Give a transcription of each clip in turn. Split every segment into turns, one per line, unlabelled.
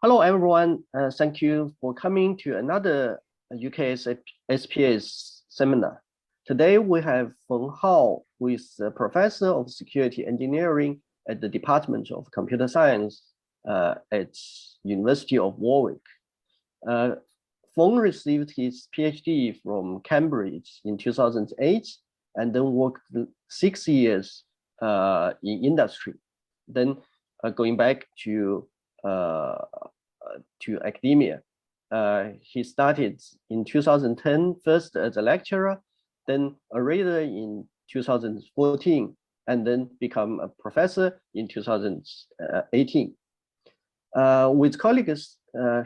Hello, everyone. Thank you for coming to another UK SPS seminar. Today, we have Feng, who is a professor of security engineering at the Department of Computer Science at University of Warwick. Feng received his PhD from Cambridge in 2008 and then worked 6 years in industry. Then going back to academia. He started in 2010 first as a lecturer, then a reader in 2014, and then become a professor in 2018. With colleagues,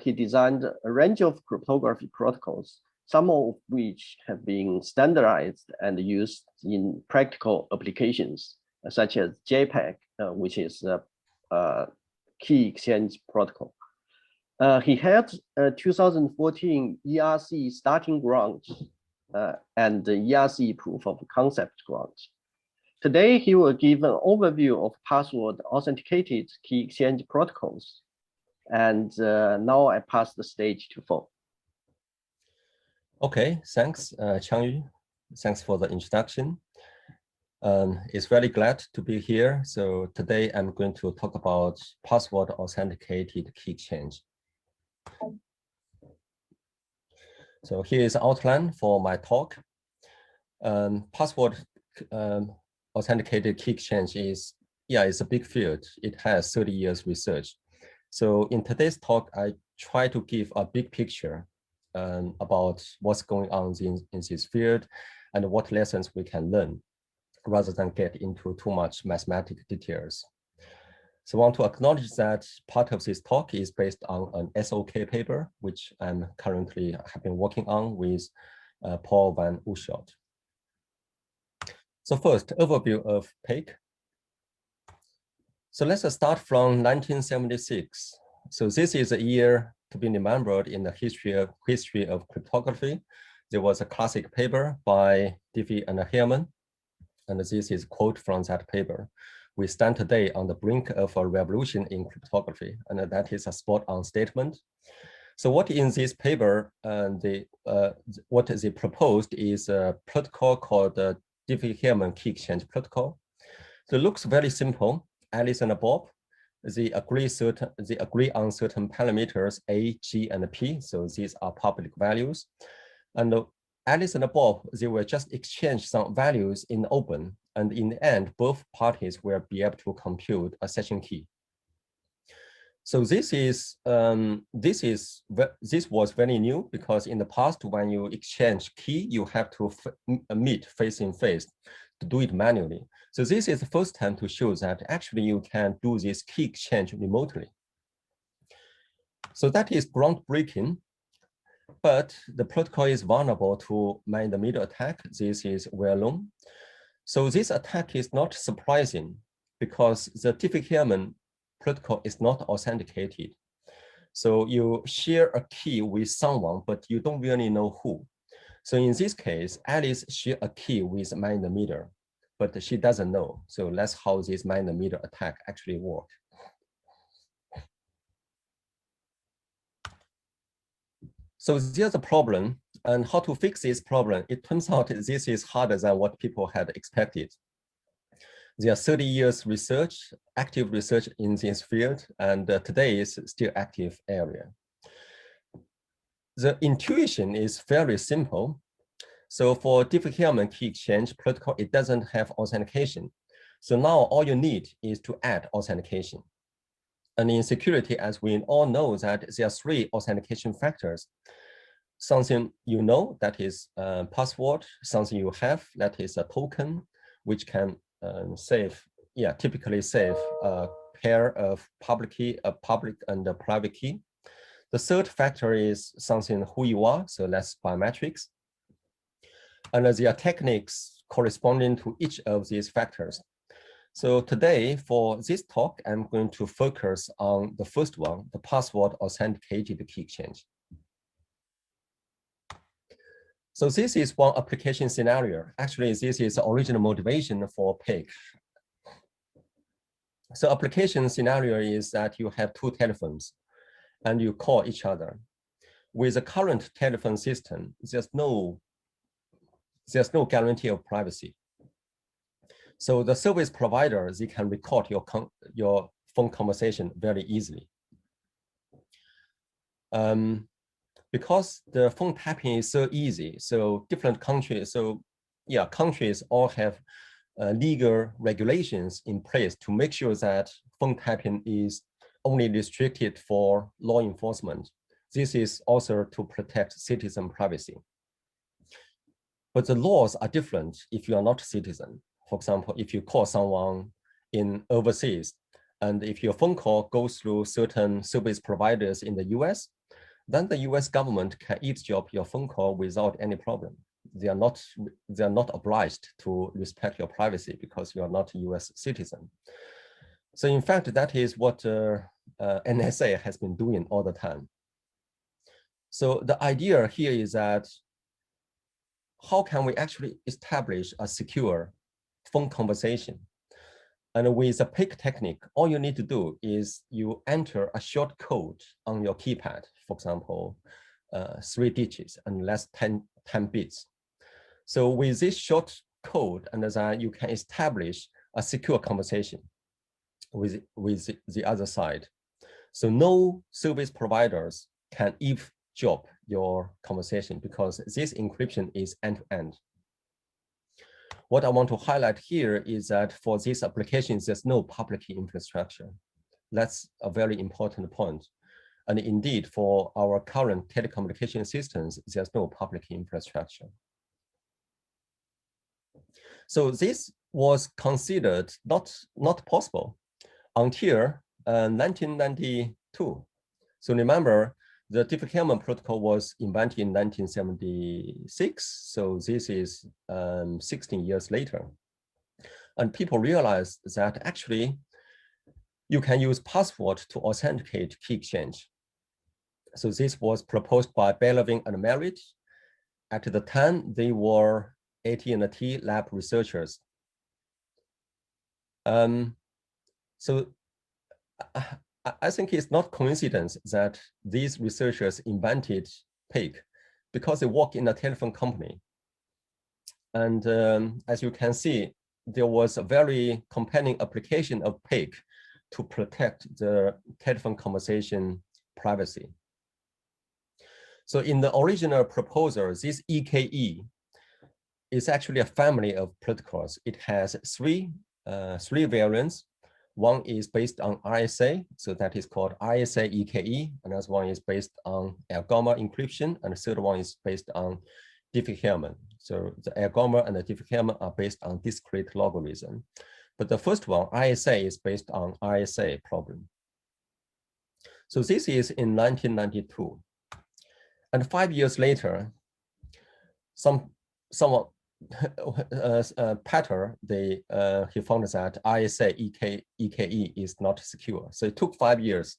he designed a range of cryptography protocols, some of which have been standardized and used in practical applications, such as JPAKE, which is a key exchange protocol. He had 2014 ERC starting grant and the ERC proof of concept grant. Today, he will give an overview of password-authenticated key exchange protocols. And now I pass the stage to Feng.
Okay, thanks, Changyu. Thanks for the introduction. It's very glad to be here. So today I'm going to talk about password-authenticated key exchange. So here is the outline for my talk. Password-authenticated key exchange is, it's a big field. It has 30 years research. So in today's talk, I try to give a big picture about what's going on in this field and what lessons we can learn, rather than get into too much mathematical details. So I want to acknowledge that part of this talk is based on an SOK paper, which I'm currently have been working on with Paul van Oeschot. So first, overview of PAKE. So let's start from 1976. So this is a year to be remembered in the history of cryptography. There was a classic paper by Diffie and Hellman, and this is a quote from that paper. We stand today on the brink of a revolution in cryptography, and that is a spot-on statement. So what in this paper, what they proposed is a protocol called the Diffie-Hellman key exchange protocol. So it looks very simple. Alice and Bob, they agree on certain parameters A, G, and P. So these are public values. And Alice and Bob, they will just exchange some values in open, and in the end, both parties will be able to compute a session key. So this was very new, because in the past, when you exchange key, you have to meet face in face to do it manually. So this is the first time to show that actually you can do this key exchange remotely. So that is groundbreaking. But the protocol is vulnerable to man-in-the-middle attack. This is well known. So this attack is not surprising, because the Diffie-Hellman protocol is not authenticated. So you share a key with someone, but you don't really know who. So in this case, Alice shares a key with man-in-the-middle, but she doesn't know. So that's how this man-in-the-middle attack actually works. So there's a problem, and how to fix this problem. It turns out this is harder than what people had expected. There are 30 years research, active research in this field, and today is still active area. The intuition is very simple. So for Diffie-Hellman key exchange protocol, it doesn't have authentication. So now all you need is to add authentication. And in security, as we all know, that there are 3 authentication factors. Something you know, that is password. Something you have, that is a token, which can typically save a pair of public key, a public and a private key. The third factor is something who you are, so that's biometrics. And there are techniques corresponding to each of these factors. So today, for this talk, I'm going to focus on the first one, the password-authenticated key exchange. So this is one application scenario. Actually, this is the original motivation for PAKE. So application scenario is that you have 2 telephones. and you call each other. With the current telephone system, there's no guarantee of privacy. So the service providers, they can record your phone conversation very easily. Because the phone tapping is so easy, so different countries, countries all have legal regulations in place to make sure that phone tapping is only restricted for law enforcement. This is also to protect citizen privacy. But the laws are different if you are not a citizen. For example, if you call someone in overseas, and if your phone call goes through certain service providers in the US, then the US government can eavesdrop your phone call without any problem. They are not obliged to respect your privacy because you are not a US citizen. So in fact, that is what NSA has been doing all the time. So the idea here is that how can we actually establish a secure phone conversation? And with the PAKE technique, all you need to do is you enter a short code on your keypad, for example, 3 digits and less 10 bits. So with this short code, and then you can establish a secure conversation with the other side. So no service providers can eavesdrop your conversation because this encryption is end-to-end. What I want to highlight here is that for these applications, there's no public key infrastructure. That's a very important point. And indeed, for our current telecommunication systems, there's no public key infrastructure. So this was considered not possible until 1992. So remember, the Diffie-Hellman protocol was invented in 1976. So this is 16 years later. And people realized that actually you can use password to authenticate key exchange. So this was proposed by Bellovin and Merrit. At the time, they were AT&T lab researchers. So I think it's not coincidence that these researchers invented PAKE because they work in a telephone company. And as you can see, there was a very compelling application of PAKE to protect the telephone conversation privacy. So in the original proposal, this EKE is actually a family of protocols. It has three variants. One is based on RSA, so that is called RSA EKE. Another one is based on Gamma encryption, and the third one is based on Diffie-Hellman. So the Gamma and the Diffie-Hellman are based on discrete logarithm. But the first one, RSA, is based on RSA problem. So this is in 1992. And 5 years later, someone Patter, he found that RSA EKE is not secure. So it took 5 years.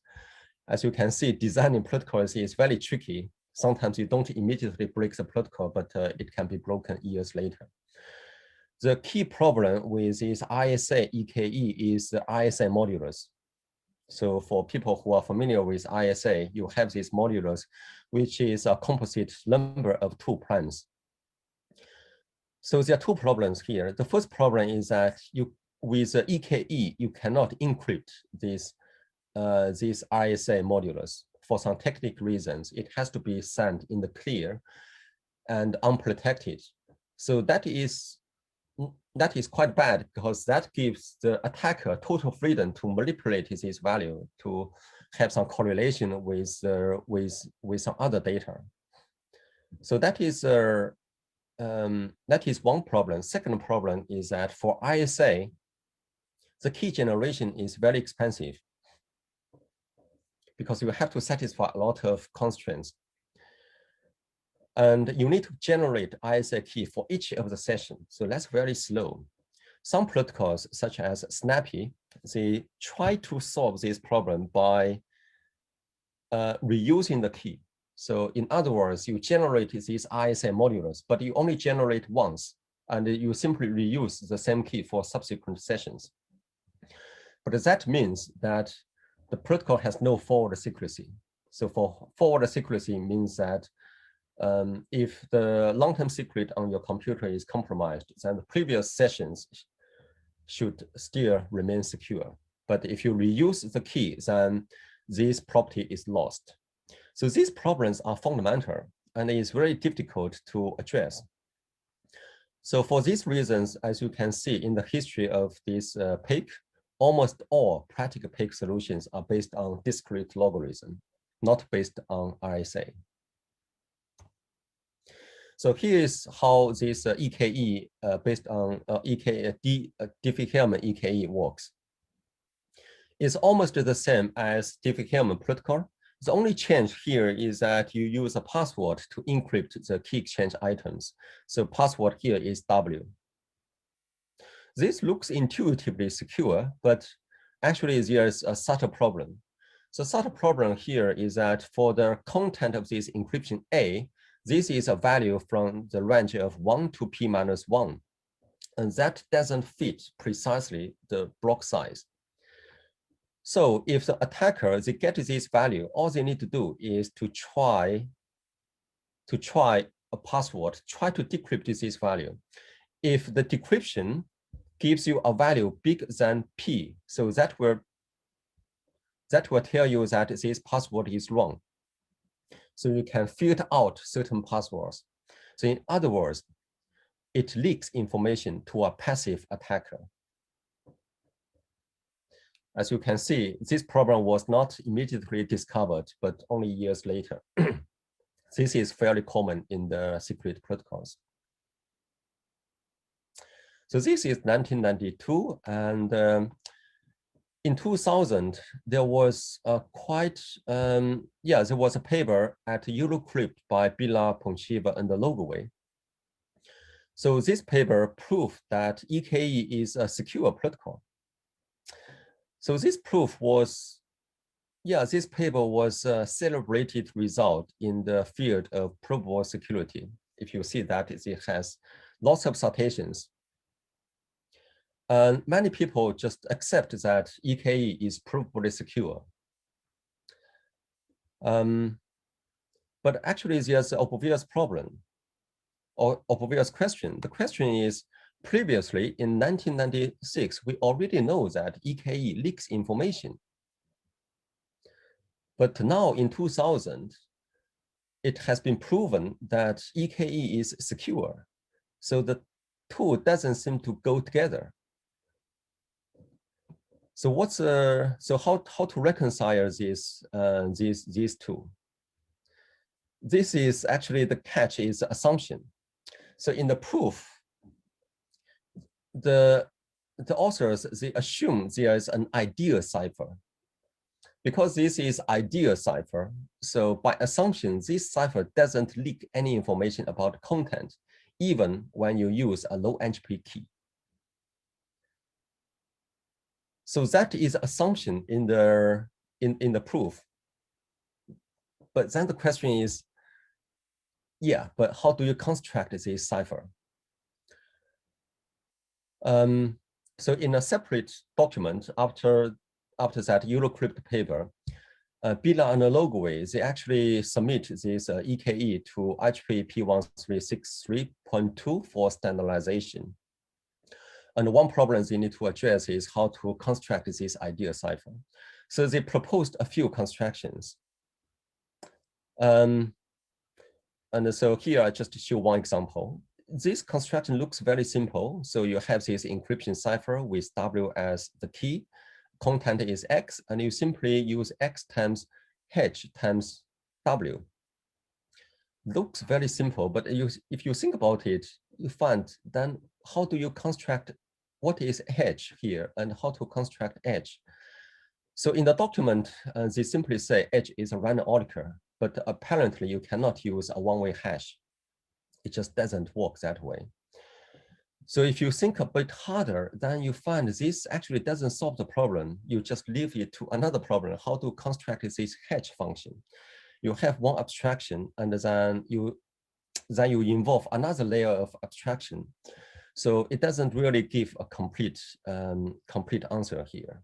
As you can see, designing protocols is very tricky. Sometimes you don't immediately break the protocol, but it can be broken years later. The key problem with this RSA EKE is the RSA modulus. So for people who are familiar with RSA, you have this modulus, which is a composite number of 2 primes. So there are 2 problems here. The first problem is that with the EKE, you cannot encrypt this RSA modulus. For some technical reasons, it has to be sent in the clear and unprotected. So that is quite bad because that gives the attacker total freedom to manipulate this value to have some correlation with some other data. So that is one problem. Second problem is that for RSA, the key generation is very expensive because you have to satisfy a lot of constraints. And you need to generate RSA key for each of the sessions. So that's very slow. Some protocols, such as Snappy, they try to solve this problem by reusing the key. So in other words, you generate this RSA modulus, but you only generate once, and you simply reuse the same key for subsequent sessions. But that means that the protocol has no forward secrecy. So for forward secrecy means that if the long-term secret on your computer is compromised, then the previous sessions should still remain secure. But if you reuse the key, then this property is lost. So these problems are fundamental and it's very difficult to address. So for these reasons, as you can see in the history of this PAKE, almost all practical PAKE solutions are based on discrete logarithm, not based on RSA. So here is how this EKE based on Diffie-Hellman EKE works. It's almost the same as Diffie-Hellman protocol. The only change here is that you use a password to encrypt the key exchange items. So password here is W. This looks intuitively secure, but actually there's a subtle problem. So subtle problem here is that for the content of this encryption A, this is a value from the range of 1 to p minus 1. And that doesn't fit precisely the block size. So if the attacker, they get this value, all they need to do is to try a password, try to decrypt this value. If the decryption gives you a value bigger than p, so that will tell you that this password is wrong. So you can filter out certain passwords. So in other words, it leaks information to a passive attacker. As you can see, this problem was not immediately discovered, but only years later. This is fairly common in the secret protocols. So this is 1992, and in 2000, there was a there was a paper at Eurocrypt by Bila, Ponchiva, and Logoway. So this paper proved that EKE is a secure protocol. So this proof was, this paper was a celebrated result in the field of provable security. If you see that, it has lots of citations. And many people just accept that EKE is provably secure. But actually, there's an obvious problem or obvious question. The question is, previously in 1996, we already know that EKE leaks information. But now in 2000, it has been proven that EKE is secure. So the two doesn't seem to go together. So how to reconcile these two? This is actually the catch is assumption. So in the proof, the authors, they assume there is an ideal cipher. Because this is ideal cipher, so by assumption, this cipher doesn't leak any information about content, even when you use a low-entropy key. So that is assumption in the proof. But then the question is, but how do you construct this cipher? So in a separate document after that Eurocrypt paper, Bila and Logoway, they actually submit this EKE to IGP P1363.2 for standardization. And one problem they need to address is how to construct this ideal cipher. So they proposed a few constructions. And so here I just show one example. This construction looks very simple. So you have this encryption cipher with W as the key. Content is X, and you simply use X times H times W. Looks very simple, but if you think about it, you find then how do you construct what is H here and how to construct H? So in the document, they simply say H is a random oracle, but apparently you cannot use a one-way hash. It just doesn't work that way. So if you think a bit harder, then you find this actually doesn't solve the problem. You just leave it to another problem, how to construct this H function. You have one abstraction, and then you involve another layer of abstraction. So it doesn't really give a complete answer here.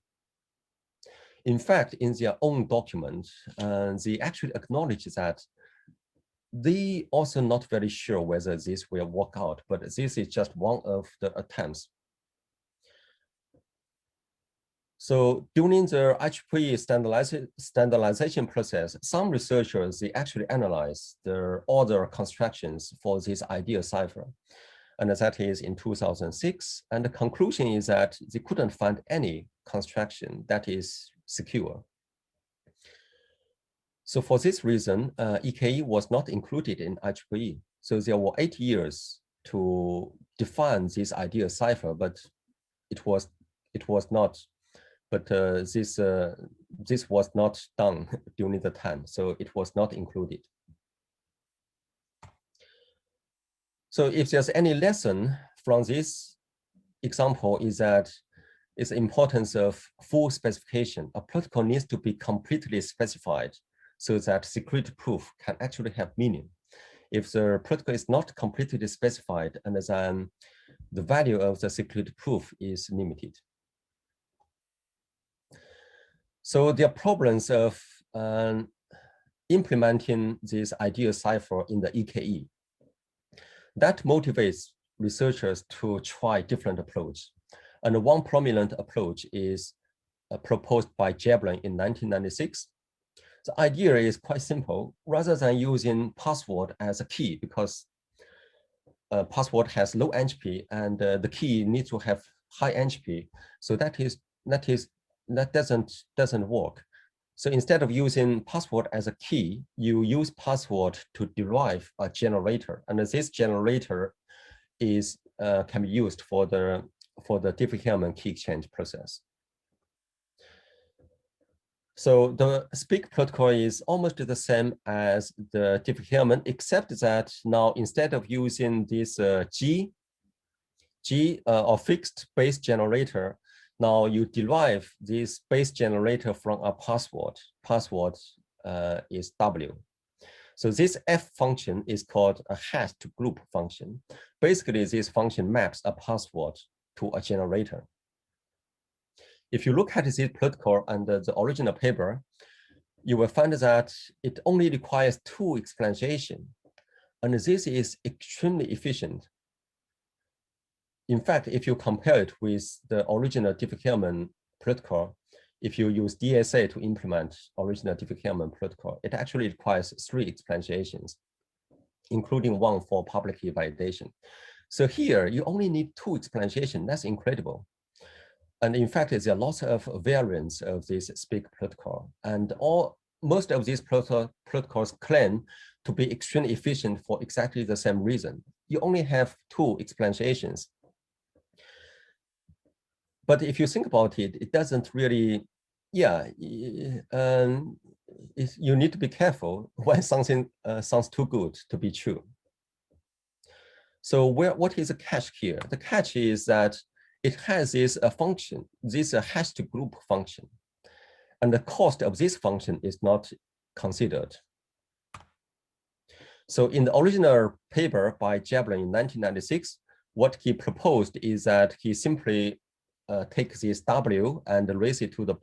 In fact, in their own document, they actually acknowledge that they also not very sure whether this will work out, but this is just one of the attempts. So during the IEEE standardization process, some researchers, they actually analyze the order constructions for this ideal cipher. And that is in 2006. And the conclusion is that they couldn't find any construction that is secure. So for this reason, EKE was not included in IEEE. So there were 8 years to define this ideal cipher, but it was not. But this was not done during the time, so it was not included. So if there's any lesson from this example is that it's the importance of full specification. A protocol needs to be completely specified so that security proof can actually have meaning. If the protocol is not completely specified, and then the value of the security proof is limited. So there are problems of implementing this ideal cipher in the EKE. That motivates researchers to try different approaches. And one prominent approach is proposed by Jablin in 1996. The idea is quite simple. Rather than using password as a key, because password has low entropy and the key needs to have high entropy, so that doesn't work. So instead of using password as a key, you use password to derive a generator, and this generator is can be used for the Diffie-Hellman key exchange process. So the SPIC protocol is almost the same as the Diffie-Hellman, except that now instead of using this G or fixed base generator, now you derive this base generator from a password. Password is W. So this F function is called a hash to group function. Basically, this function maps a password to a generator. If you look at this protocol under the original paper, you will find that it only requires 2 explanation, and this is extremely efficient. In fact, if you compare it with the original Diffie-Hellman protocol, if you use DSA to implement original Diffie-Hellman protocol, it actually requires 3 explanations, including 1 for public key validation. So here, you only need 2 explanations. That's incredible. And in fact, there are lots of variants of this SPIC protocol. And most of these protocols claim to be extremely efficient for exactly the same reason. You only have 2 explanations. But if you think about it, it doesn't really, you need to be careful when something sounds too good to be true. So what is the catch here? The catch is that it has this function, this hash to group function. And the cost of this function is not considered. So in the original paper by Jablin in 1996, what he proposed is that he simply take this W and raise it to the,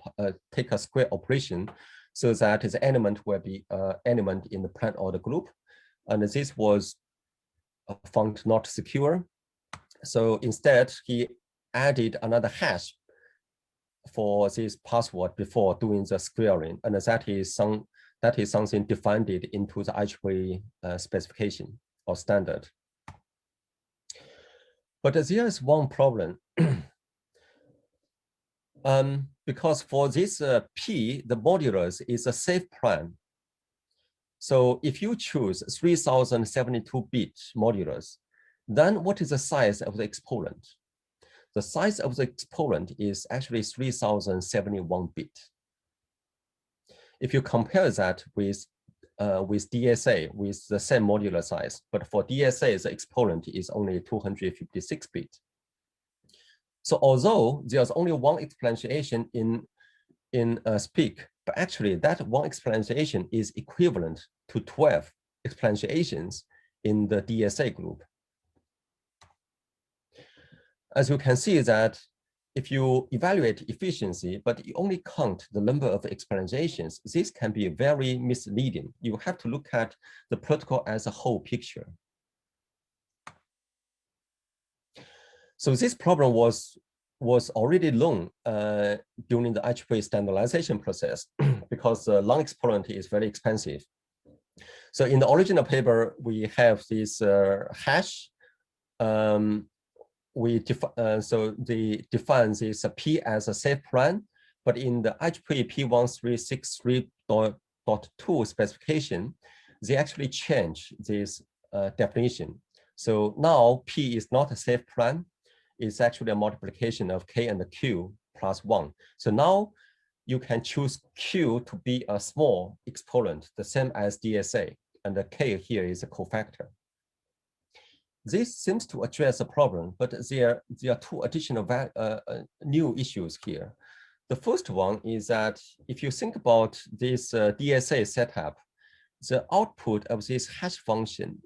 take a square operation so that the element will be element in the plain order group. And this was found not secure. So instead, he added another hash for this password before doing the squaring. And that is something defined into the IEEE specification or standard. But there is one problem. Because for this P, the modulus is a safe prime. So if you choose 3072-bit modulus, then what is the size of the exponent? The size of the exponent is actually 3071-bit. If you compare that with DSA, with the same modular size, but for DSA, the exponent is only 256-bit. So although there's only 1 explanation in SPIC, but actually that 1 explanation is equivalent to 12 explanations in the DSA group. As you can see that if you evaluate efficiency, but you only count the number of explanations, this can be very misleading. You have to look at the protocol as a whole picture. So this problem was already known during the IEEE standardization process because the long exponent is very expensive. So in the original paper, we have this hash. So they define this P as a safe prime, but in the IEEE P1363.2 specification, they actually change this definition. So now P is not a safe prime, it's actually a multiplication of K and Q plus 1. So now you can choose Q to be a small exponent, the same as DSA, and the K here is a cofactor. This seems to address the problem, but there are two additional new issues here. The first one is that if you think about this DSA setup, the output of this hash function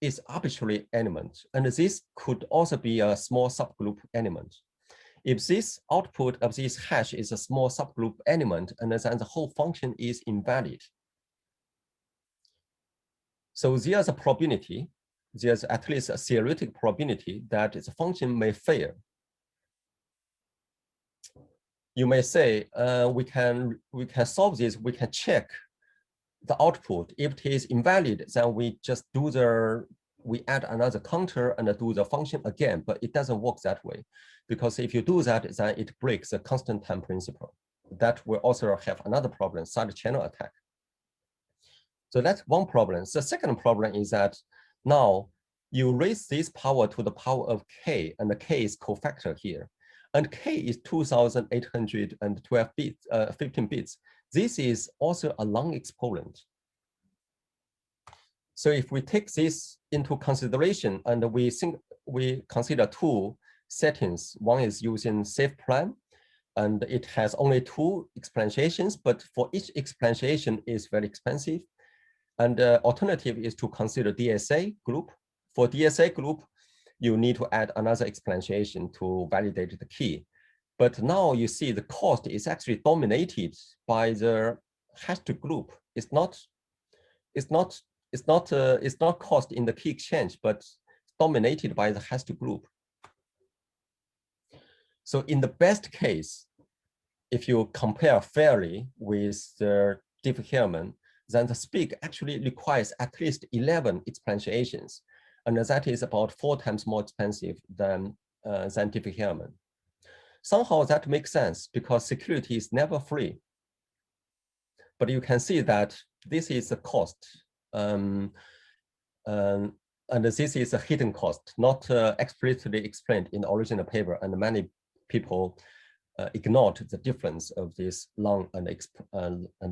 is arbitrary element, and this could also be a small subgroup element. If this output of this hash is a small subgroup element, and then the whole function is invalid. So there's a probability, there's at least a theoretical probability that the function may fail. You may say, we can solve this, we can check the output. If it is invalid, then we just we add another counter and do the function again, but it doesn't work that way. Because if you do that, then it breaks the constant time principle. That will also have another problem, side channel attack. So that's one problem. The second problem is that now you raise this power to the power of K, and the K is cofactor here. And K is 2,812 bits, 15 bits. This is also a long exponent. So if we take this into consideration and we consider two settings, one is using safe prime, and it has only 2 exponentiations, but for each exponentiation is very expensive. And the alternative is to consider DSA group. For DSA group, you need to add another exponentiation to validate the key. But now you see the cost is actually dominated by the hashed group. It's not cost in the key exchange, but dominated by the hashed group. So in the best case, if you compare fairly with the Diffie-Hellman, then the SPIC actually requires at least 11 exponentiations. And that is about 4 times more expensive than Diffie-Hellman. Somehow that makes sense because security is never free. But you can see that this is a cost. And this is a hidden cost, not explicitly explained in the original paper, and many people ignored the difference of these long and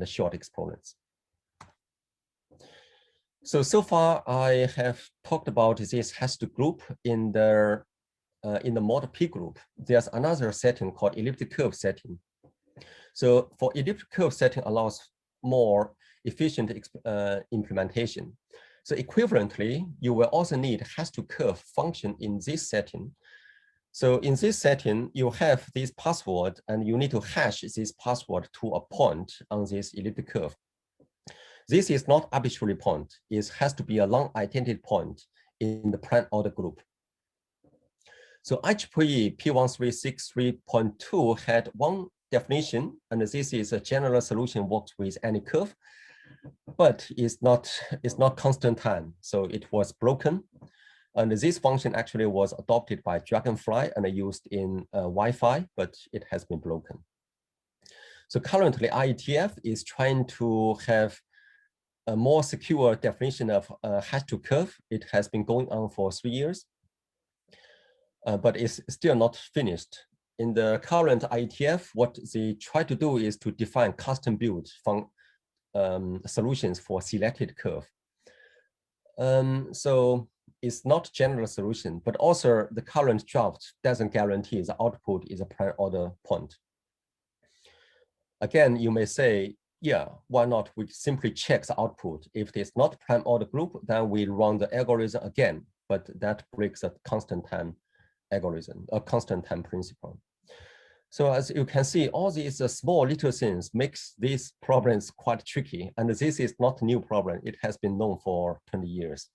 short exponents. So far, I have talked about this hashed group in the model P group. There's another setting called elliptical curve setting. So for elliptical curve setting allows more efficient implementation. So equivalently, you will also need hashed curve function in this setting. So in this setting, you have this password and you need to hash this password to a point on this elliptical curve. This is not arbitrary point. It has to be a long identity point in the prime order group. So IEEE P1363.2 had one definition, and this is a general solution works with any curve, but it's not constant time. So it was broken. And this function actually was adopted by Dragonfly and used in Wi-Fi, but it has been broken. So currently IETF is trying to have a more secure definition of hashed curve. It has been going on for 3 years, but it's still not finished. In the current IETF, what they try to do is to define custom build solutions for selected curve. So it's not general solution, but also the current draft doesn't guarantee the output is a prime order point. Again, you may say, yeah, why not we simply check the output? If it is not prime order group, then we run the algorithm again, but that breaks the constant time algorithm, a constant time principle. So as you can see, all these small little things makes these problems quite tricky. And this is not a new problem. It has been known for 20 years.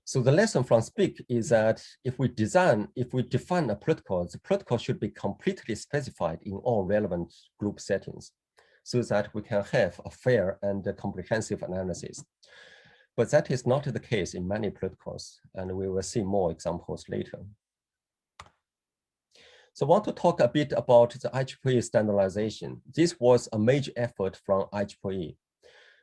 So the lesson from SPIC is that if we define a protocol, the protocol should be completely specified in all relevant group settings so that we can have a fair and comprehensive analysis. But that is not the case in many protocols, and we will see more examples later. So I want to talk a bit about the IEEE standardization. This was a major effort from IEEE.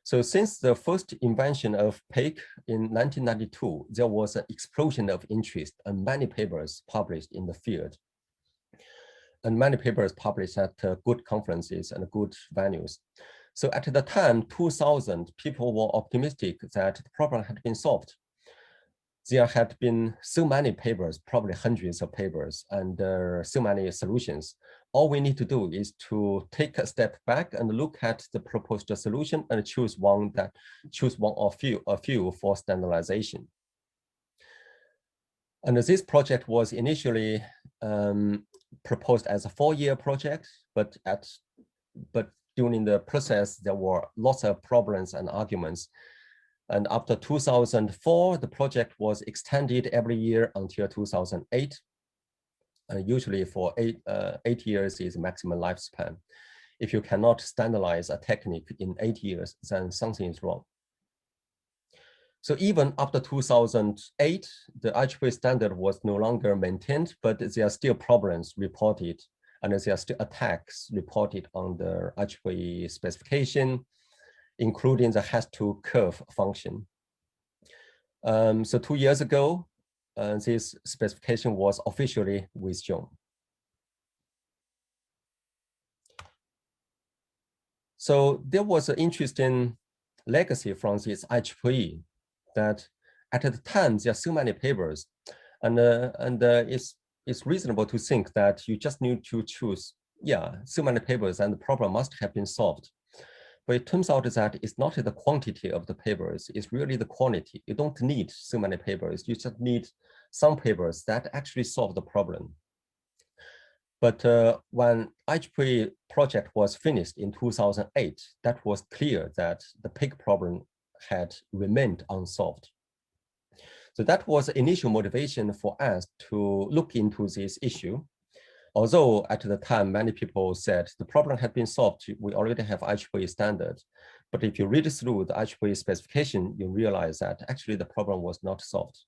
So since the first invention of PAKE in 1992, there was an explosion of interest and many papers published in the field. And many papers published at good conferences and good venues. So at the time, 2000, people were optimistic that the problem had been solved. There had been so many papers, probably hundreds of papers, and so many solutions. All we need to do is to take a step back and look at the proposed solution and choose one or a few for standardization. And this project was initially proposed as a 4-year project, but during the process there were lots of problems and arguments. And after 2004, the project was extended every year until 2008. Usually for 8 years is the maximum lifespan. If you cannot standardize a technique in 8 years, then something is wrong. So even after 2008, the IEEE standard was no longer maintained, but there are still problems reported, and there are still attacks reported on the IEEE specification, including the Elliptical Curve function. So 2 years ago, this specification was officially withdrawn. So there was an interesting legacy from this IEEE that at the time there are so many papers, and it's reasonable to think that you just need to choose, so many papers and the problem must have been solved. But it turns out that it's not the quantity of the papers, it's really the quality. You don't need so many papers, you just need some papers that actually solve the problem. But when IEEE project was finished in 2008, that was clear that the PAKE problem had remained unsolved. So that was the initial motivation for us to look into this issue. Although at the time, many people said the problem had been solved, we already have IEEE standard. But if you read through the IEEE specification, you realize that actually the problem was not solved.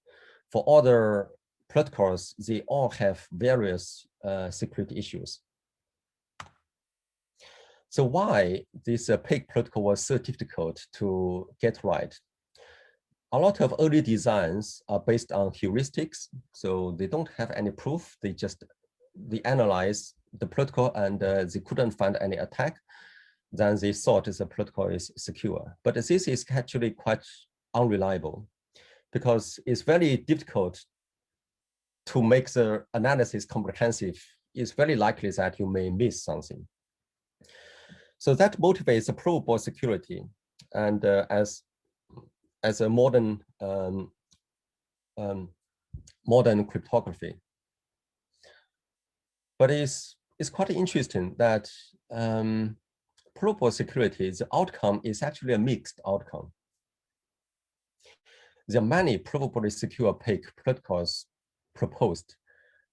For other protocols, they all have various security issues. So why this PAKE protocol was so difficult to get right? A lot of early designs are based on heuristics, so they don't have any proof. They analyze the protocol and they couldn't find any attack. Then they thought the protocol is secure. But this is actually quite unreliable because it's very difficult to make the analysis comprehensive. It's very likely that you may miss something. So that motivates the probable security. And as a modern cryptography. But it's quite interesting that probable security, the outcome is actually a mixed outcome. There are many probably secure PAKE protocols proposed,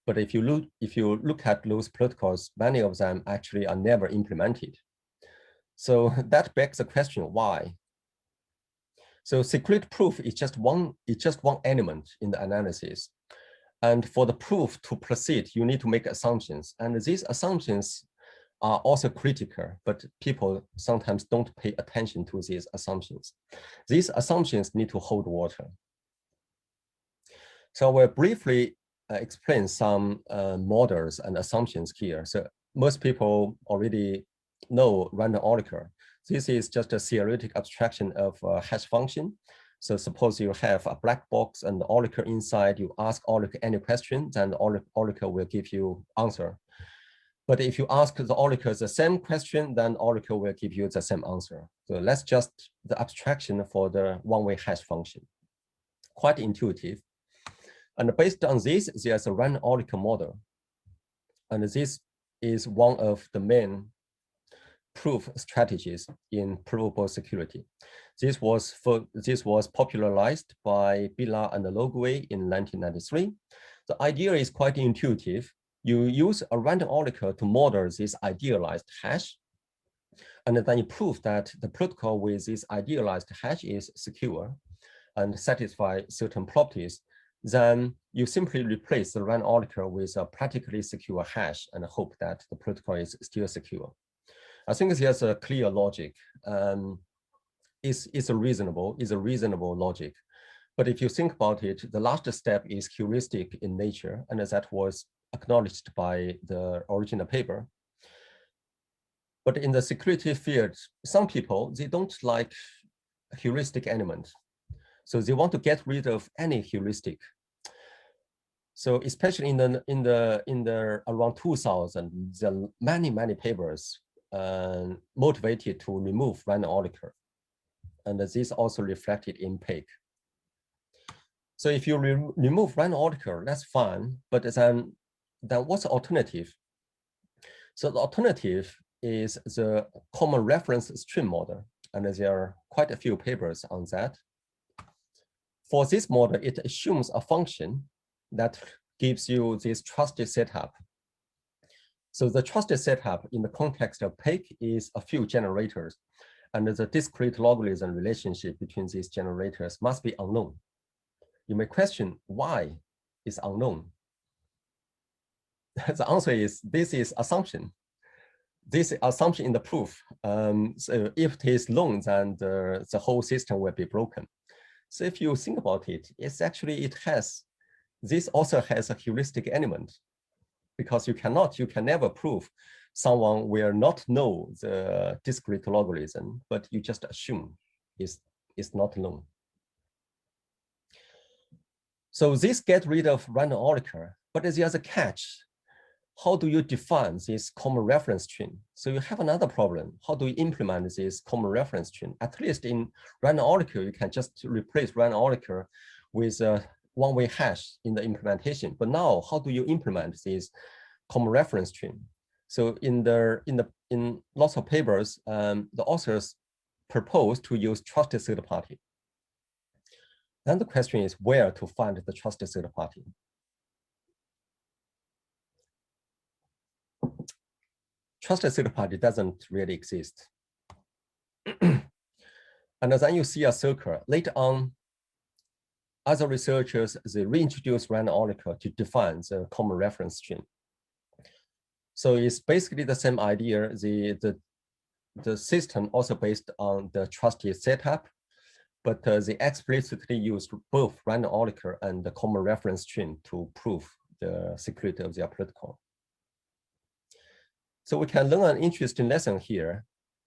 but if you look at those protocols, many of them actually are never implemented. So that begs the question, why? So security proof is just one element in the analysis. And for the proof to proceed, you need to make assumptions. And these assumptions are also critical, but people sometimes don't pay attention to these assumptions. These assumptions need to hold water. So we'll briefly explain some models and assumptions here. So most people already know random oracle. This is just a theoretic abstraction of a hash function. So suppose you have a black box and the oracle inside, you ask oracle any question, then the oracle will give you answer. But if you ask the oracle the same question, then oracle will give you the same answer. So that's just the abstraction for the one-way hash function. Quite intuitive. And based on this, there's a random oracle model. And this is one of the main proof strategies in provable security. This was popularized by Billah and Logway in 1993. The idea is quite intuitive. You use a random oracle to model this idealized hash, and then you prove that the protocol with this idealized hash is secure and satisfy certain properties. Then you simply replace the random oracle with a practically secure hash and hope that the protocol is still secure. I think there's a clear logic. It's a reasonable logic. But if you think about it, the last step is heuristic in nature, and that was acknowledged by the original paper. But in the security field, some people, they don't like heuristic element. So they want to get rid of any heuristic. So especially in the around 2000, there are many papers motivated to remove random oracle. And this also reflected in PAKE. So if you remove random oracle, that's fine, but then what's the alternative? So the alternative is the common reference stream model, and there are quite a few papers on that. For this model, it assumes a function that gives you this trusted setup. So the trusted setup in the context of PAKE is a few generators, and the discrete logarithm relationship between these generators must be unknown. You may question why it's unknown. The answer is this is assumption. This assumption in the proof. So if it is known, then the whole system will be broken. So if you think about it, this also has a heuristic element, because you can never prove someone will not know the discrete logarithm, but you just assume it's not known. So this gets rid of random oracle, but there's a catch. How do you define this common reference chain? So you have another problem. How do you implement this common reference chain? At least in random oracle, you can just replace random oracle with a one-way hash in the implementation. But now, how do you implement this common reference chain? So in lots of papers, the authors propose to use trusted third party. Then the question is where to find the trusted third party. Trusted third party doesn't really exist. And then you see a circle. Later on, other researchers, they reintroduce random oracle to define the common reference chain. So it's basically the same idea. The system also based on the trusted setup, but they explicitly used both random oracle and the common reference chain to prove the security of their protocol. So we can learn an interesting lesson here.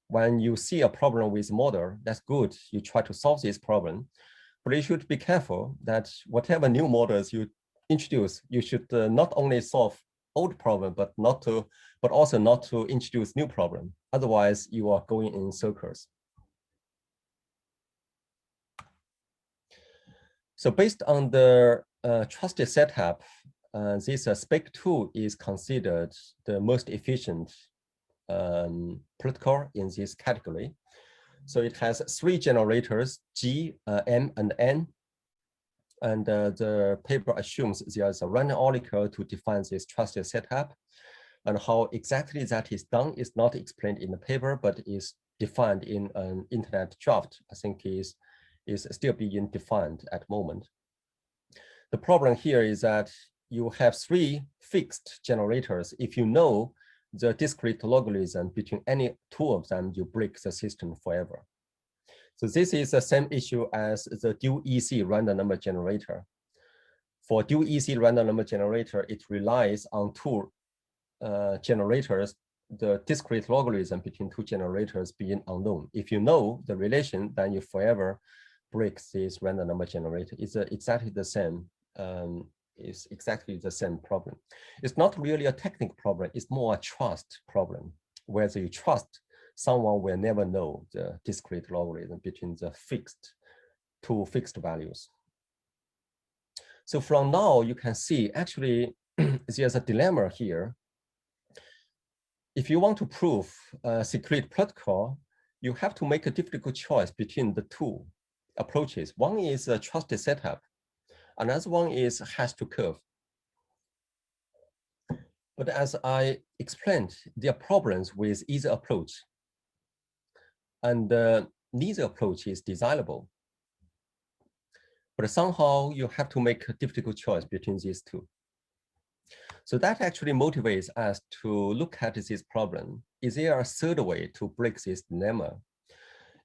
When you see a problem with model, that's good. You try to solve this problem, but you should be careful that whatever new models you introduce, you should not only solve old problem, but also not to introduce new problem. Otherwise, you are going in circles. So based on the trusted setup, this SPEC2 is considered the most efficient protocol in this category. So it has 3 generators, G, M, and N. And the paper assumes there's a random oracle to define this trusted setup. And how exactly that is done is not explained in the paper, but is defined in an internet draft. I think is still being defined at the moment. The problem here is that you have 3 fixed generators. If you know the discrete logarithm between any 2 of them, you break the system forever. So this is the same issue as the dual EC random number generator. For dual EC random number generator, it relies on 2 generators, the discrete logarithm between 2 generators being unknown. If you know the relation, then you forever break this random number generator. It's exactly the same. It's exactly the same problem. It's not really a technical problem. It's more a trust problem. Whether you trust someone will never know the discrete logarithm between the 2 fixed values. So from now, you can see actually there's a dilemma here. If you want to prove a secret protocol, you have to make a difficult choice between the two approaches. One is a trusted setup. Another one is hash to curve. But as I explained, there are problems with either approach. And neither approach is desirable. But somehow you have to make a difficult choice between these two. So that actually motivates us to look at this problem. Is there a third way to break this dilemma?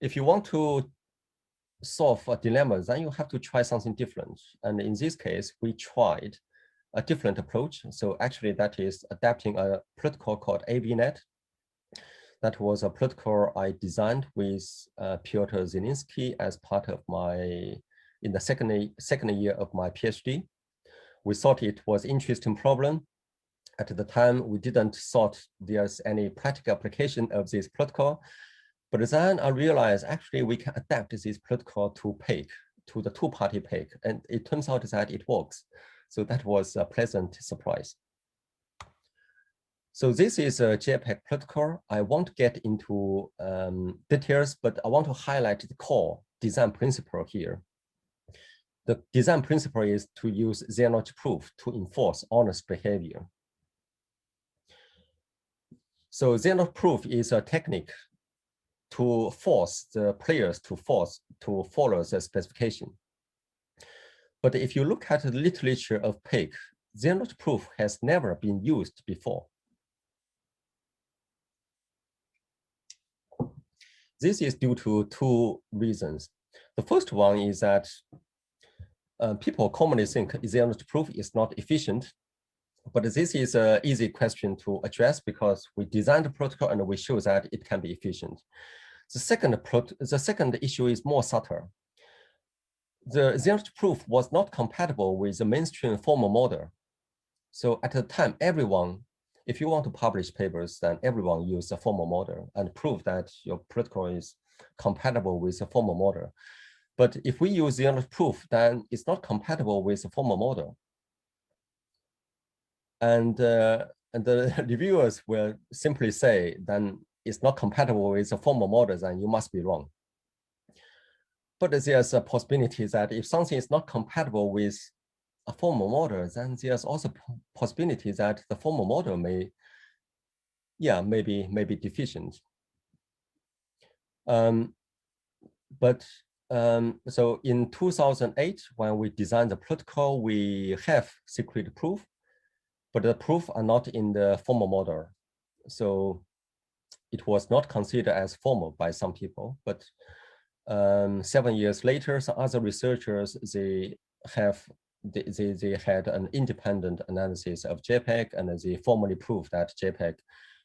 If you want to solve a dilemma, then you have to try something different. And in this case, we tried a different approach. So actually that is adapting a protocol called AVNet. That was a protocol I designed with Piotr Zielinski as part of in the second year of my PhD. We thought it was an interesting problem. At the time, we didn't thought there's any practical application of this protocol. But then I realized actually we can adapt this protocol to PAKE, to the two-party PAKE. And it turns out that it works. So that was a pleasant surprise. So this is a JPEG protocol. I won't get into details, but I want to highlight the core design principle here. The design principle is to use zero-knowledge proof to enforce honest behavior. So zero-knowledge proof is a technique to force the players to follow the specification. But if you look at the literature of PAKE, zero-knowledge proof has never been used before. This is due to two reasons. The first one is that people commonly think zero-knowledge proof is not efficient, but this is an easy question to address because we designed the protocol and we show that it can be efficient. The second issue is more subtle. The zero-knowledge proof was not compatible with the mainstream formal model. So at the time, everyone, if you want to publish papers, then everyone use a formal model and prove that your protocol is compatible with a formal model. But if we use zero-knowledge proof, then it's not compatible with a formal model. And the reviewers will simply say, then it's not compatible with a formal model, then you must be wrong. But there's a possibility that if something is not compatible with a formal model, then there's also a possibility that the formal model may be deficient. So in 2008, when we designed the protocol, we have secret proof, but the proof are not in the formal model. So it was not considered as formal by some people, but 7 years later, some other researchers, they had an independent analysis of JPEG and they formally proved that JPEG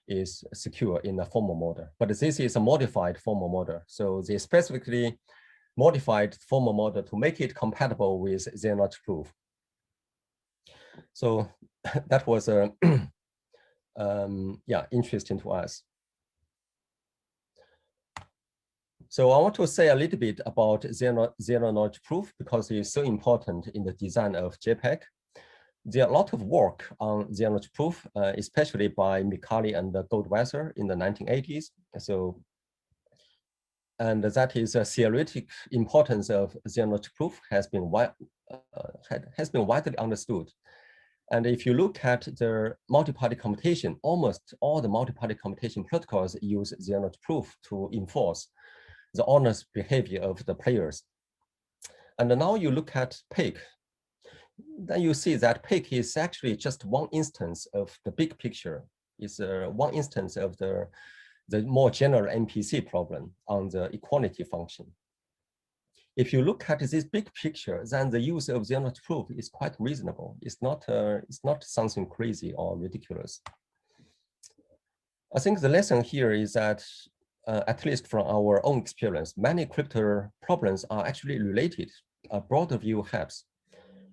is secure in a formal model. But this is a modified formal model. So they specifically modified formal model to make it compatible with zero-knowledge proof. So that was interesting to us. So I want to say a little bit about zero-knowledge proof because it's so important in the design of JPEG. There are a lot of work on zero-knowledge proof, especially by Micali and Goldwasser in the 1980s. So, and that is a theoretic importance of zero-knowledge proof has been widely understood. And if you look at the multi-party computation, almost all the multi-party computation protocols use zero-knowledge proof to enforce the honest behavior of the players. And now you look at PAKE, then you see that PAKE is actually just one instance of the big picture. It's one instance of the more general MPC problem on the equality function. If you look at this big picture, then the use of zero-knowledge proof is quite reasonable. It's not something crazy or ridiculous. I think the lesson here is that at least from our own experience, many crypto problems are actually related. A broader view helps.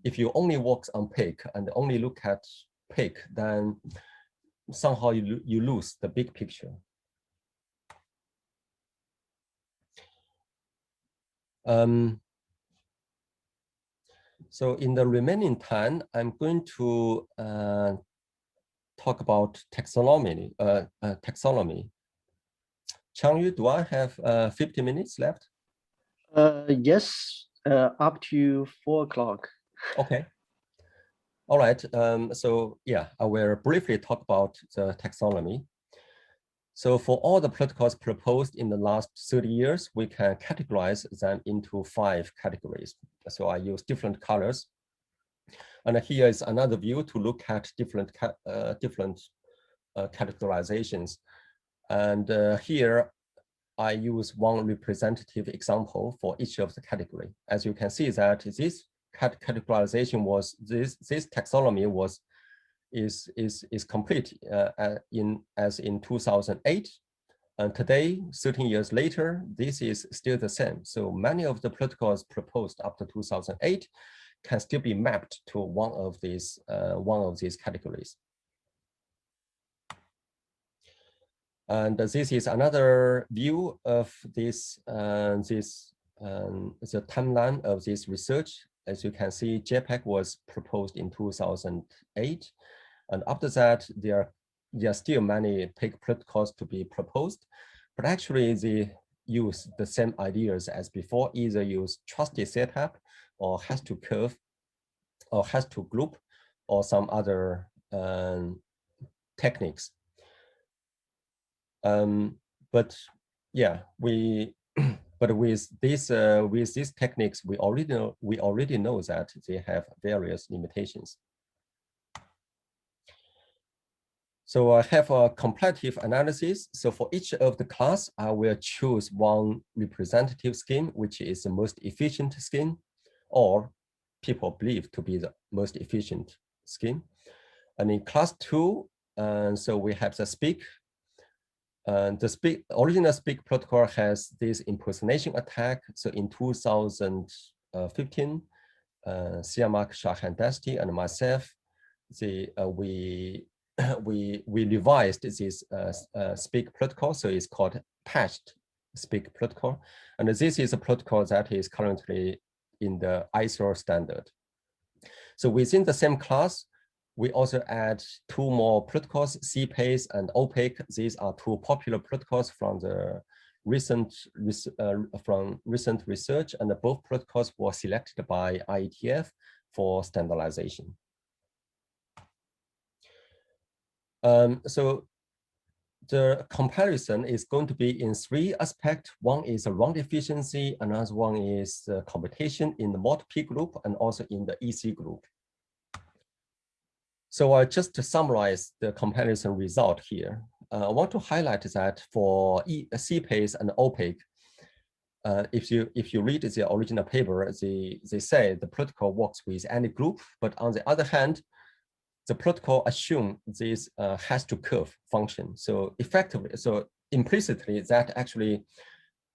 If you only work on PAKE and only look at PAKE, then somehow you lose the big picture. So in the remaining time, I'm going to talk about taxonomy. Changyu, do I have 50 minutes left?
Yes, up to 4 o'clock.
Okay. All right. So yeah, I will briefly talk about the taxonomy. So for all the protocols proposed in the last 30 years, we can categorize them into 5 categories. So I use different colors. And here is another view to look at different categorizations. And here I use one representative example for each of the category. As you can see that this categorization was, this taxonomy is complete as in 2008. And today, 13 years later, this is still the same. So many of the protocols proposed after 2008 can still be mapped to one of these categories. And this is another view of this the timeline of this research. As you can see, JPEG was proposed in 2008, and after that, there are still many PAKE protocols to be proposed, but actually they use the same ideas as before, either use trusted setup or has to curve or has to group or some other techniques. But yeah, but with these techniques, we already know that they have various limitations. So I have a comparative analysis. So for each of the class, I will choose one representative scheme, which is the most efficient scheme, or people believe to be the most efficient scheme. And in class 2, so we have the SPEAK. The original SPEAK protocol has this impersonation attack. So in 2015, Siamak, Shahan Dasti, and myself, we revised this SPEAK protocol. So it's called patched SPEAK protocol. And this is a protocol that is currently in the ISO standard. So within the same class, we also add 2 more protocols, CPACE and opaque. These are 2 popular protocols from the recent research, and both protocols were selected by IETF for standardization. So the comparison is going to be in 3 aspects. One is round efficiency, another one is computation in the multi-P group and also in the EC group. So just to summarize the comparison result here, I want to highlight that for CPACE and opaque, if you read the original paper, they say the protocol works with any group, but on the other hand, the protocol assumes this has to curve function. So effectively, so implicitly, that actually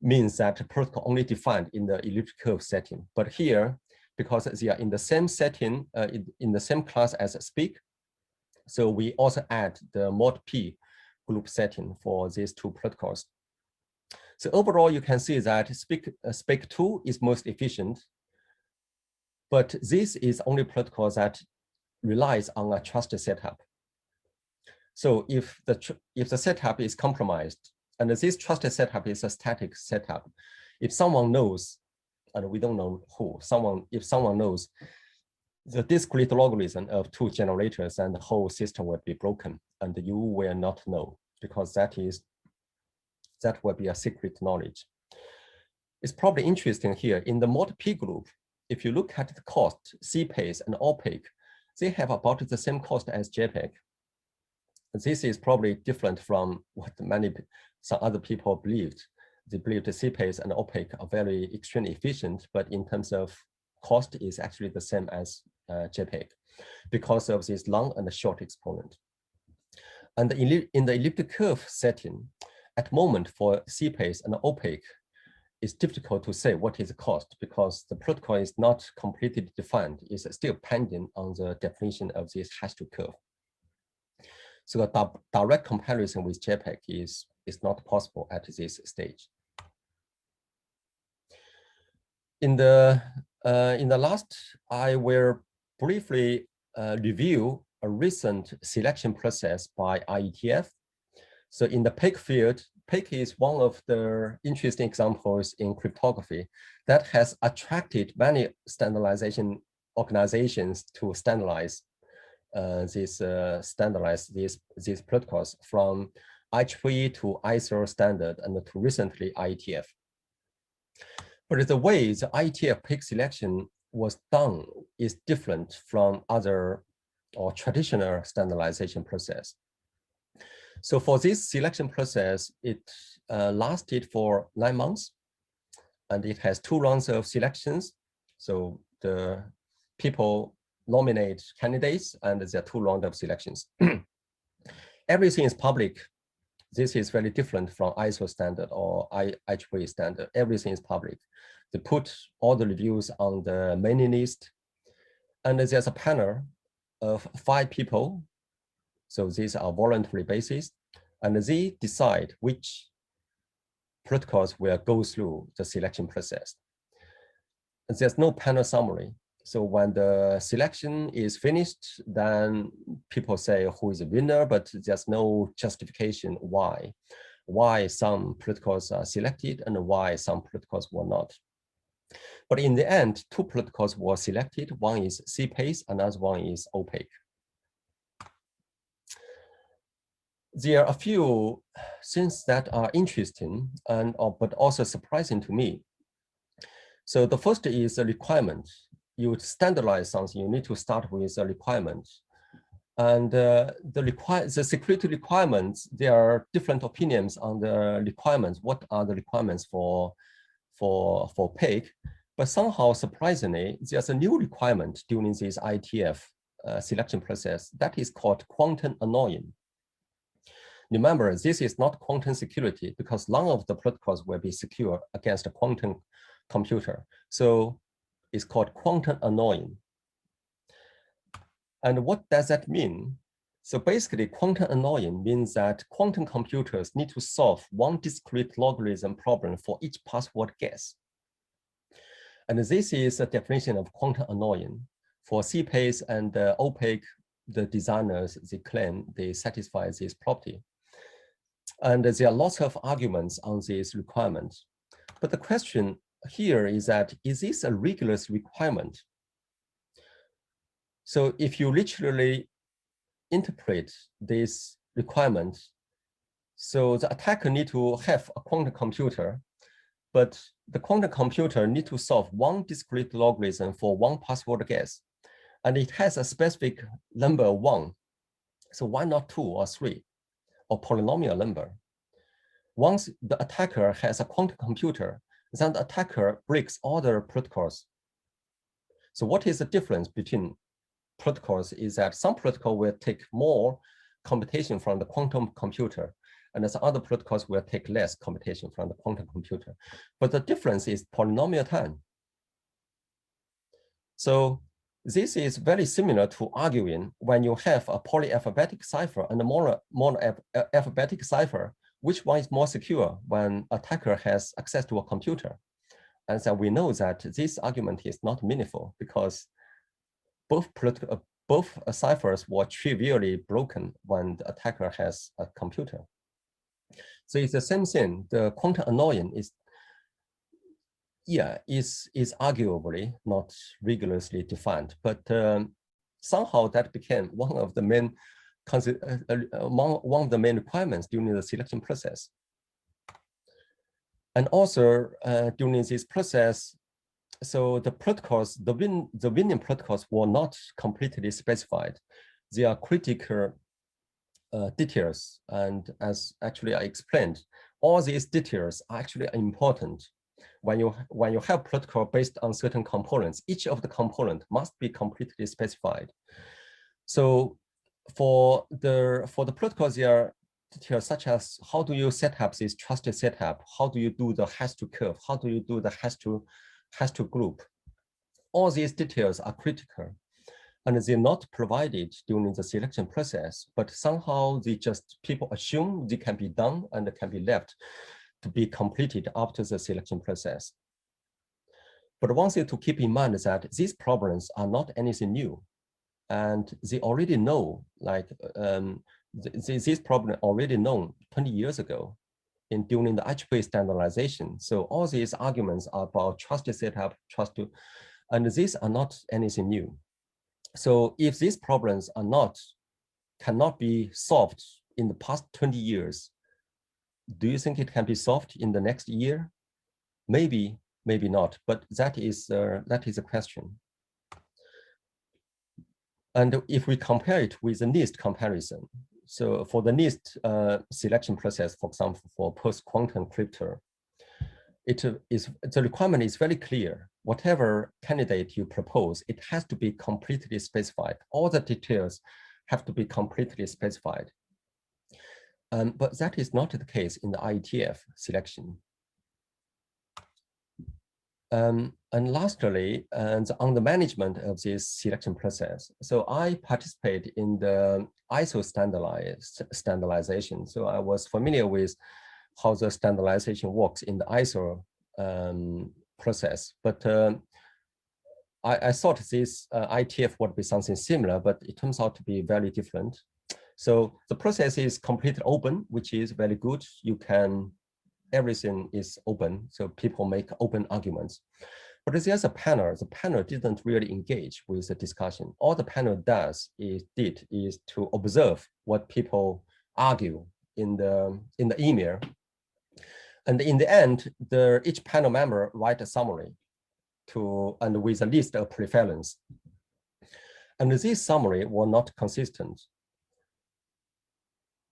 means that the protocol only defined in the elliptical curve setting. But here, because they are in the same setting, in the same class as SPEAK, so we also add the mod-P group setting for these 2 protocols. So overall, you can see that SPEAK 2 is most efficient, but this is only protocol that relies on a trusted setup. So if the setup is compromised, and this trusted setup is a static setup, if someone knows, and we don't know who, if someone knows the discrete logarithm of 2 generators, and the whole system will be broken, and you will not know, because that will be a secret knowledge. It's probably interesting here in the multi-P group, if you look at the cost, CPACE and opaque, they have about the same cost as JPEG. This is probably different from what some other people believed. They believed the CPACE and opaque are very extremely efficient, but in terms of cost is actually the same as JPEG because of this long and short exponent. And in the elliptic curve setting, at the moment for CPACE and opaque, it's difficult to say what is the cost because the protocol is not completely defined. It's still pending on the definition of this hash to curve. So a direct comparison with JPEG is not possible at this stage. In the In the last, I will briefly review a recent selection process by IETF. So in the PAKE field, PAKE is one of the interesting examples in cryptography that has attracted many standardization organizations to standardize these protocols, from IEEE to ISO standard and to recently IETF. But the way the IETF PAKE selection was done is different from other or traditional standardization process. So for this selection process, it lasted for 9 months, and it has 2 rounds of selections. So the people nominate candidates, and there are 2 rounds of selections. Everything is public. This is very different from ISO standard or IEEE standard. Everything is public. They put all the reviews on the mailing list, and there's a panel of 5 people. So these are voluntary basis, and they decide which protocols will go through the selection process. There's no panel summary. So when the selection is finished, then people say who is the winner, but there's no justification why some protocols are selected and why some protocols were not. But in the end, 2 protocols were selected. One is CPACE, another one is opaque. There are a few things that are interesting and but also surprising to me. So the first is a requirement. You standardize something, you need to start with a requirement. And the security requirements, there are different opinions on the requirements. What are the requirements for PAKE? But somehow, surprisingly, there's a new requirement during this IETF selection process that is called quantum annoying. Remember, this is not quantum security because none of the protocols will be secure against a quantum computer. So it's called quantum annoying. And what does that mean? So basically, quantum annoying means that quantum computers need to solve one discrete logarithm problem for each password guess. And this is a definition of quantum annoying. For CPACE and opaque, the designers, they claim they satisfy this property. And there are lots of arguments on this requirement. But the question here is that, is this a rigorous requirement? So if you literally interpret this requirement, so the attacker need to have a quantum computer, but the quantum computer need to solve one discrete logarithm for one password guess. And it has a specific number 1. So why not 2 or 3 or polynomial number? Once the attacker has a quantum computer, then the attacker breaks all the protocols. So what is the difference between protocols is that some protocol will take more computation from the quantum computer, and as other protocols will take less computation from the quantum computer. But the difference is polynomial time. So this is very similar to arguing when you have a polyalphabetic cipher and a monoalphabetic cipher, which one is more secure when attacker has access to a computer? And so we know that this argument is not meaningful because both ciphers were trivially broken when the attacker has a computer. So it's the same thing. The quantum annoying is arguably not rigorously defined, but somehow that became one of the main requirements during the selection process. And also during this process, so the protocols, the winning protocols were not completely specified. They are critical details, and as actually I explained, all these details are actually important. When you have protocol based on certain components, each of the component must be completely specified. So for the protocols, there are details such as how do you set up this trusted setup? How do you do the hash to curve? How do you do the hash to group? All these details are critical, and they're not provided during the selection process, but somehow people assume they can be done and can be left to be completed after the selection process. But one thing to keep in mind is that these problems are not anything new. And they already know, like this problem already known 20 years ago during the IGP standardization. So all these arguments are about trusted setup, and these are not anything new. So if these problems cannot be solved in the past 20 years, do you think it can be solved in the next year? Maybe, maybe not, but that is a question. And if we compare it with the NIST comparison, so for the NIST selection process, for example, for post-quantum encryptor, the requirement is very clear. Whatever candidate you propose, it has to be completely specified. All the details have to be completely specified. But that is not the case in the IETF selection. And lastly, on the management of this selection process. So I participate in the ISO standardization. So I was familiar with how the standardization works in the ISO process. But I thought this IETF would be something similar, but it turns out to be very different. So the process is completely open, which is very good. Everything is open, so people make open arguments. But there's a panel. The panel didn't really engage with the discussion. All the panel did is to observe what people argue in the email. And in the end, each panel member write a summary and with a list of preference. And this summary was not consistent.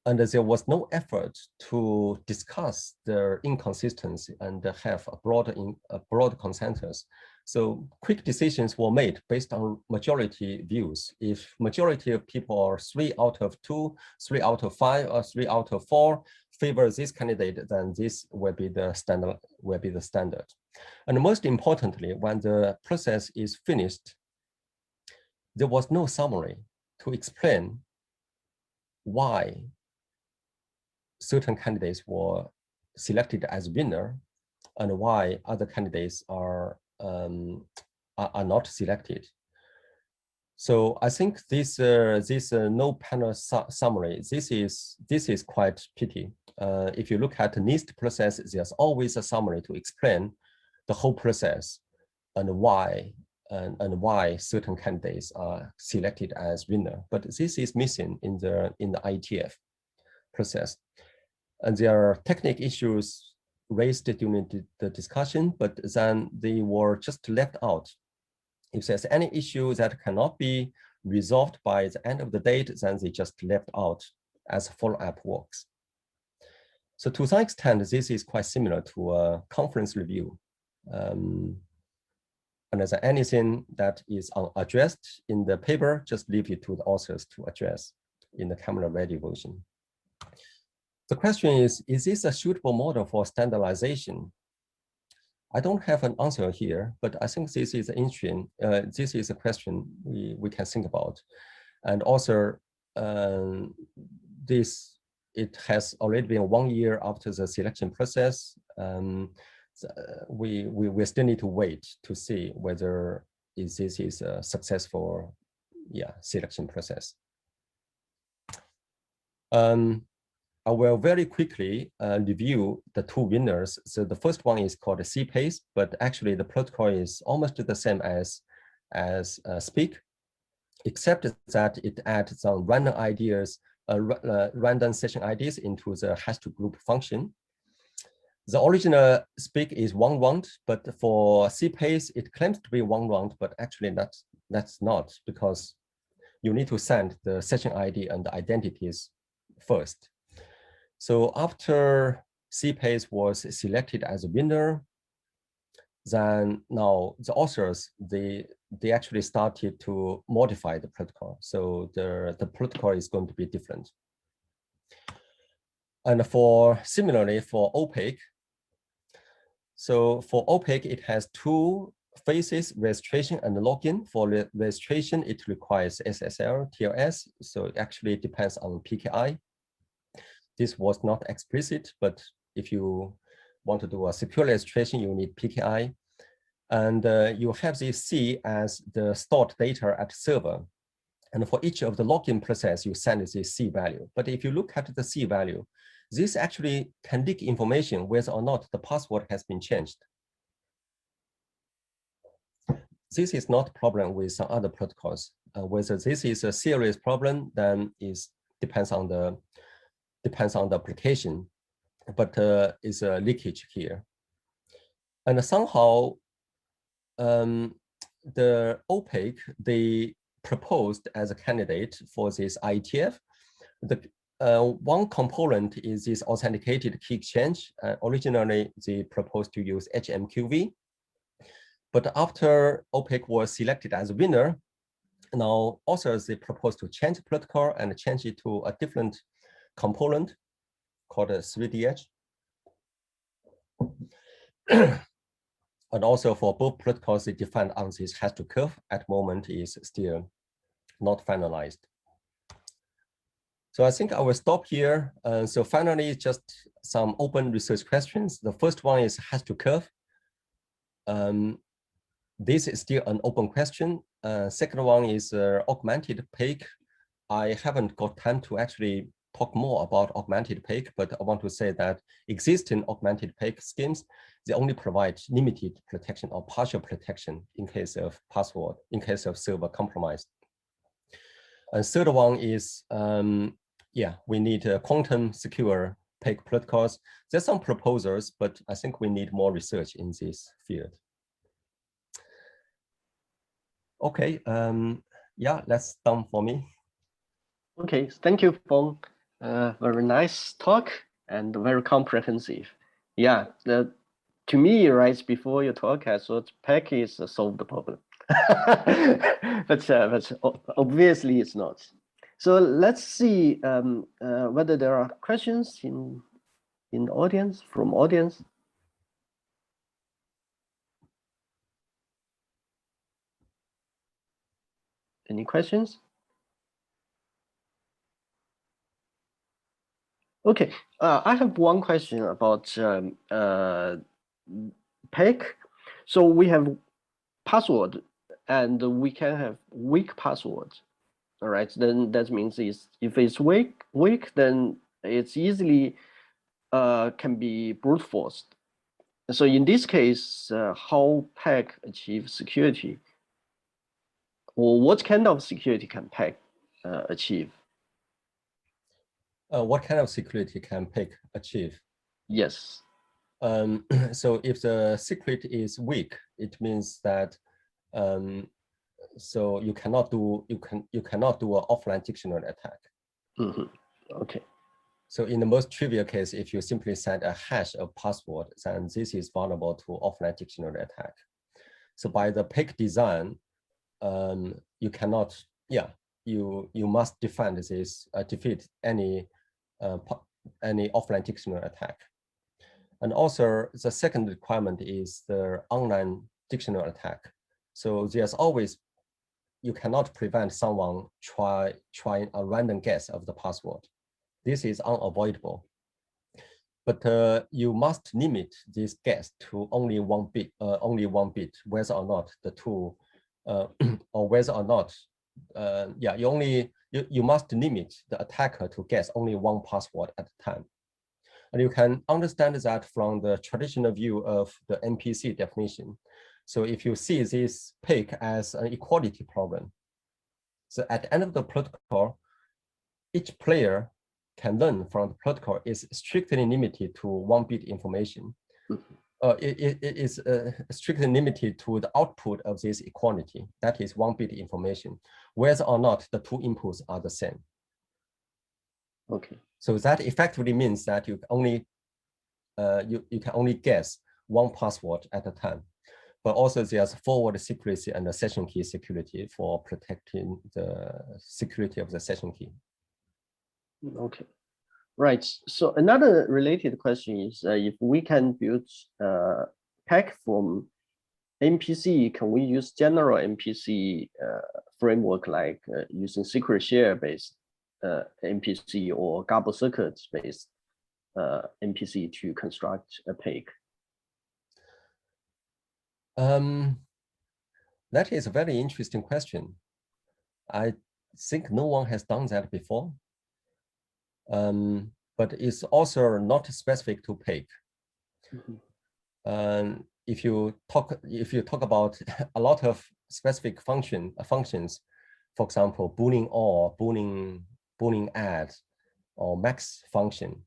And there was no effort to discuss the inconsistency and have a broad consensus. So quick decisions were made based on majority views. If majority of people are 3 out of 2, 3 out of 5, or 3 out of 4 favor this candidate, then this will be the standard. And most importantly, when the process is finished, there was no summary to explain why certain candidates were selected as winner and why other candidates are not selected. So I think this no panel summary, this is quite pity. If you look at the NIST process, there's always a summary to explain the whole process and why certain candidates are selected as winner. But this is missing in the IETF process. And there are technical issues raised during the discussion, but then they were just left out. If there's any issue that cannot be resolved by the end of the date, then they just left out as follow-up works. So to some extent, this is quite similar to a conference review. And is there anything that is unaddressed in the paper, just leave it to the authors to address in the camera-ready version. The question is this a suitable model for standardization? I don't have an answer here, but I think this is interesting. This is a question we can think about. And also, it has already been 1 year after the selection process. We still need to wait to see whether this is a successful selection process. I will very quickly review the 2 winners. So the first one is called CPACE, but actually the protocol is almost the same as SPEAK, except that it adds some random ideas, random session IDs into the hash to group function. The original SPEAK is 1 round, but for CPACE, it claims to be 1 round, but actually that's not, because you need to send the session ID and the identities first. So after CPACE was selected as a winner, then now the authors, they actually started to modify the protocol. So the protocol is going to be different. And similarly for opaque, so for opaque, it has 2 phases, registration and login. For registration, it requires SSL, TLS, so it actually depends on PKI. This was not explicit, but if you want to do a secure registration, you need PKI. And you have this C as the stored data at server. And for each of the login process, you send this C value. But if you look at the C value, this actually can leak information whether or not the password has been changed. This is not a problem with some other protocols. Whether this is a serious problem, then depends on the application, but is a leakage here. And somehow, the opaque they proposed as a candidate for this IETF. One component is this authenticated key exchange. Originally, they proposed to use HMQV. But after opaque was selected as a winner, now authors they proposed to change the protocol and change it to a different component called a 3DH. And also for both protocols, they defined on this high-entropy curve at the moment is still not finalized. So I think I will stop here. So finally, just some open research questions. The first one is high-entropy curve. This is still an open question. Second one is augmented PAKE. I haven't got time to actually talk more about augmented PAKE, but I want to say that existing augmented PAKE schemes, they only provide limited protection or partial protection in case of password, in case of server compromise. And third one is, we need quantum secure PAKE protocols. There's some proposals, but I think we need more research in this field. Okay, that's done for me.
Okay, thank you, Feng. Very nice talk and very comprehensive. Yeah, to me, right before your talk, I thought PAKE is solved the problem, but obviously it's not. So let's see whether there are questions in the audience, from audience. Any questions? Okay, I have one question about PAKE. So we have password, and we can have weak password. All right, then that means if it's weak, then it's easily can be brute forced. So in this case, how PAKE achieve security, or what kind of security can PAKE achieve?
What kind of security can PAKE achieve?
Yes.
So if the secret is weak, it means that so you cannot do an offline dictionary attack.
Mm-hmm. Okay.
So in the most trivial case, if you simply send a hash of password, then this is vulnerable to offline dictionary attack. So by the PAKE design, you cannot, you must defend this, defeat any offline dictionary attack. And also the second requirement is the online dictionary attack. So there's always, you cannot prevent someone trying a random guess of the password. This is unavoidable. But you must limit this guess to only one bit, whether or not the two, or whether or not, you must limit the attacker to guess only one password at a time. And you can understand that from the traditional view of the MPC definition. So if you see this PAKE as an equality problem, so at the end of the protocol, each player can learn from the protocol is strictly limited to 1-bit information. It is strictly limited to the output of this equality, that is 1-bit information, whether or not the two inputs are the same.
Okay.
So that effectively means that you only you can only guess one password at a time. But also there's forward secrecy and the session key security for protecting the security of the session key.
Okay, right. So another related question is if we can build PAKE from MPC, can we use general MPC framework like using secret share based MPC or gobble circuits based MPC to construct a PAKE?
That is a very interesting question. I think no one has done that before. But it's also not specific to PAKE. If you talk about a lot of specific functions, for example, boolean or, boolean add, or max function,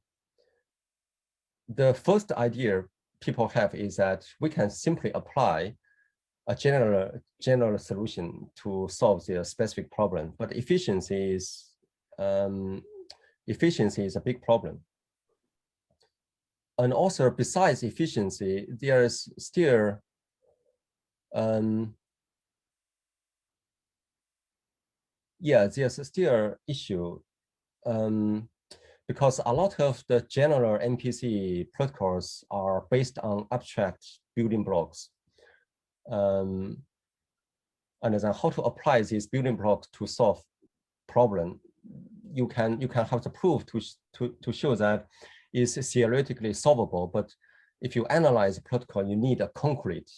the first idea people have is that we can simply apply a general solution to solve the specific problem, but efficiency is a big problem. And also, besides efficiency, there is still there's still issue because a lot of the general MPC protocols are based on abstract building blocks. And then how to apply these building blocks to solve problem, you can have the proof to show that is theoretically solvable, but if you analyze the protocol, you need a concrete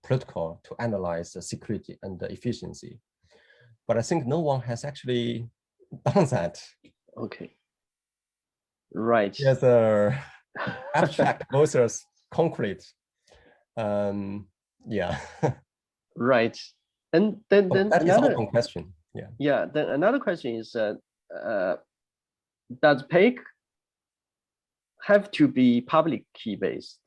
protocol to analyze the security and the efficiency. But I think no one has actually done that.
Okay. Right.
There's a abstract versus concrete. Yeah.
Right. And then
that
another
is open question. Yeah.
Yeah. Then another question is does PAKE have to be public key based?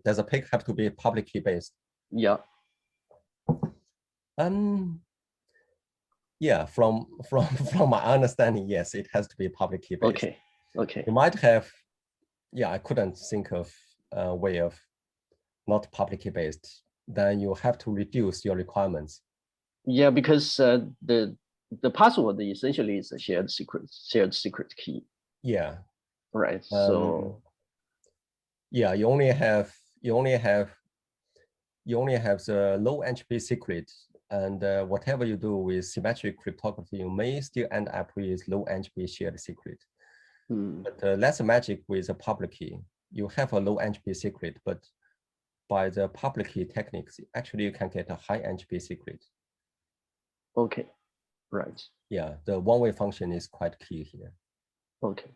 Does a PAKE have to be public key based?
Yeah.
Yeah, from my understanding, yes, it has to be public key based.
Okay. Okay.
You might have, yeah, I couldn't think of a way of not public key based. Then you have to reduce your requirements.
Yeah, because the password essentially is a shared secret key.
Yeah.
Right. So
yeah, you only have the low-entropy secret, and whatever you do with symmetric cryptography, you may still end up with low-entropy shared secret. But that's the magic with the public key. You have a low-entropy secret, but by the public key techniques, actually you can get a high-entropy secret.
Okay. Right.
Yeah, the one-way function is quite key here.
Okay.